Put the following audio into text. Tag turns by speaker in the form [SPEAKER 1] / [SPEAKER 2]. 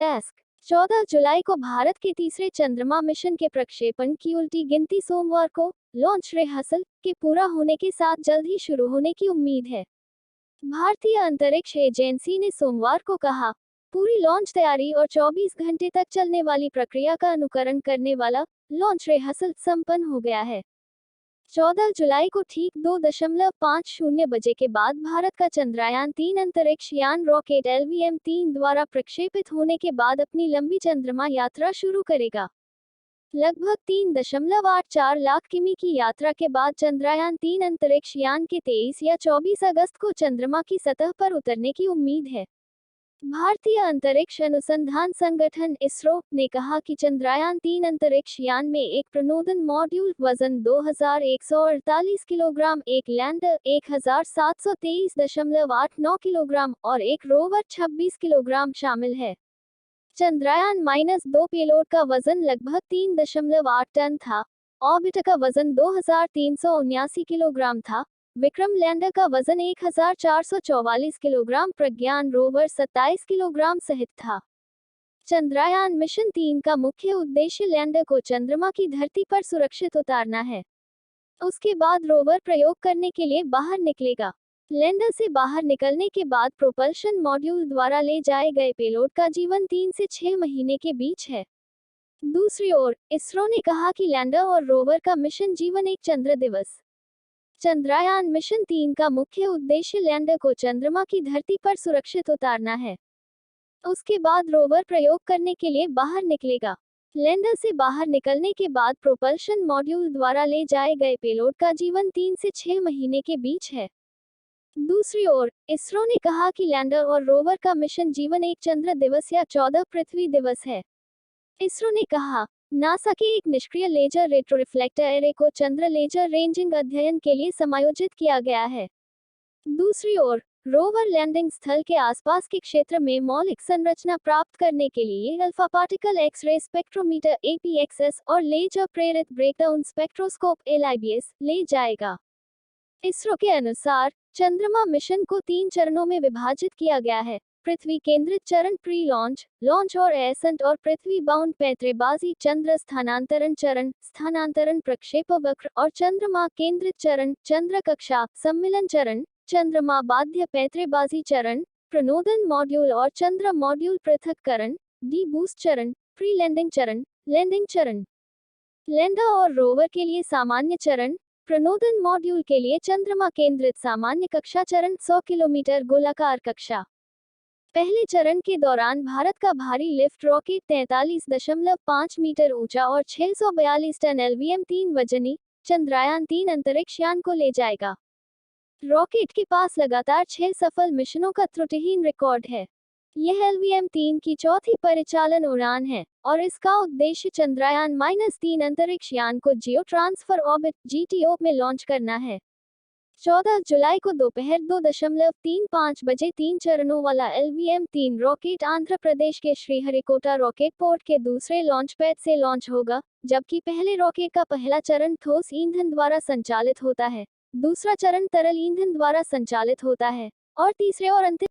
[SPEAKER 1] Task 14 जुलाई को भारत के तीसरे चंद्रमा मिशन के प्रक्षेपण की उल्टी गिनती सोमवार को लॉन्च रिहर्सल के पूरा होने के साथ जल्द ही शुरू होने की उम्मीद है। भारतीय अंतरिक्ष एजेंसी ने सोमवार को कहा, पूरी लॉन्च तैयारी और 24 घंटे तक चलने वाली प्रक्रिया का अनुकरण करने वाला लॉन्च रिहर्सल संपन्न हो गया है। 14 जुलाई को ठीक 2:50 बजे के बाद भारत का चंद्रयान-3 अंतरिक्ष यान रॉकेट LVM-3 द्वारा प्रक्षेपित होने के बाद अपनी लंबी चंद्रमा यात्रा शुरू करेगा। लगभग 3.84 लाख किमी की यात्रा के बाद चंद्रयान-3 अंतरिक्ष यान के 23 या 24 अगस्त को चंद्रमा की सतह पर उतरने की उम्मीद है। भारतीय अंतरिक्ष अनुसंधान संगठन इसरो ने कहा कि चंद्रयान-3 अंतरिक्ष यान में एक प्रणोदन मॉड्यूल, वजन 2148 किलोग्राम, एक लैंडर 1723.89 किलोग्राम और एक रोवर 26 किलोग्राम शामिल है। चंद्रयान-2 पेलोड का वजन लगभग 3.8 टन था। ऑर्बिटर का वजन 2379 किलोग्राम था। विक्रम लैंडर का वजन 1444 किलोग्राम, प्रज्ञान रोवर 27 किलोग्राम सहित था। चंद्रयान मिशन 3 का मुख्य उद्देश्य लैंडर को चंद्रमा की धरती पर सुरक्षित उतारना है। उसके बाद रोवर प्रयोग करने के लिए बाहर निकलेगा। लैंडर से बाहर निकलने के बाद प्रोपल्शन मॉड्यूल द्वारा ले जाए गए पेलोड का जीवन 3 से 6 महीने के बीच है। दूसरी ओर, इसरो ने कहा कि लैंडर और रोवर का मिशन जीवन एक चंद्र दिवस। चंद्रयान मिशन 3 का मुख्य उद्देश्य लैंडर को चंद्रमा की धरती पर सुरक्षित उतारना है। उसके बाद रोवर प्रयोग करने के लिए बाहर निकलेगा। लैंडर से बाहर निकलने के बाद प्रोपल्शन मॉड्यूल द्वारा ले जाए गए पेलोड का जीवन 3 से 6 महीने के बीच है। दूसरी ओर, इसरो ने कहा कि लैंडर और रोवर का मिशन जीवन एक चंद्र दिवस या 14 पृथ्वी दिवस है। इसरो ने कहा, नासा के एक निष्क्रिय लेजर रेट्रोरिफ्लेक्टर एरे को चंद्र लेजर रेंजिंग अध्ययन के लिए समायोजित किया गया है। दूसरी ओर, रोवर लैंडिंग स्थल के आसपास के क्षेत्र में मौलिक संरचना प्राप्त करने के लिए alpha particle X-ray spectrometer APXS और लेजर प्रेरित ब्रेकडाउन स्पेक्ट्रोस्कोप LIBS ले जाएगा। इसरो के अनुसार चंद्रमा मिशन को 3 चरणों में विभाजित किया गया है। पृथ्वी केंद्रित चरण प्री लॉन्च, लॉन्च और एसेंट और पृथ्वी बाउंड पैंतरेबाजी चंद्र स्थानांतरण चरण, स्थानांतरण प्रक्षेपवक्र और चंद्रमा केंद्रित चरण, चंद्र कक्षा सम्मिलन चरण, चंद्रमा बाध्य पैंतरेबाजी चरण, प्रणोदन मॉड्यूल और चंद्र मॉड्यूल पृथक्करण, डी बूस्ट चरण, प्री लैंडिंग चरण, लैंडिंग चरण। लैंडर और रोवर के लिए सामान्य चरण, प्रणोदन मॉड्यूल के लिए चंद्रमा केंद्रित सामान्य कक्षा चरण 100 किलोमीटर गोलाकार कक्षा। पहले चरण के दौरान भारत का भारी लिफ्ट रॉकेट 43.5 मीटर ऊंचा और 642 टन LVM-3 वजनी चंद्रयान-3 अंतरिक्ष यान को ले जाएगा। रॉकेट के पास लगातार 6 सफल मिशनों का त्रुटिहीन रिकॉर्ड है। यह LVM-3 की चौथी परिचालन उड़ान है और इसका उद्देश्य चंद्रयान-3 अंतरिक्ष यान को जियो ट्रांसफर ऑर्बिट GTO में लॉन्च करना है। 14 जुलाई को दोपहर 2:35 बजे 3 चरणों वाला LVM-3 रॉकेट आंध्र प्रदेश के श्रीहरिकोटा रॉकेट पोर्ट के दूसरे लॉन्च पैड से लॉन्च होगा, जबकि पहले रॉकेट का पहला चरण ठोस ईंधन द्वारा संचालित होता है, दूसरा चरण तरल ईंधन द्वारा संचालित होता है और तीसरे और अंतिम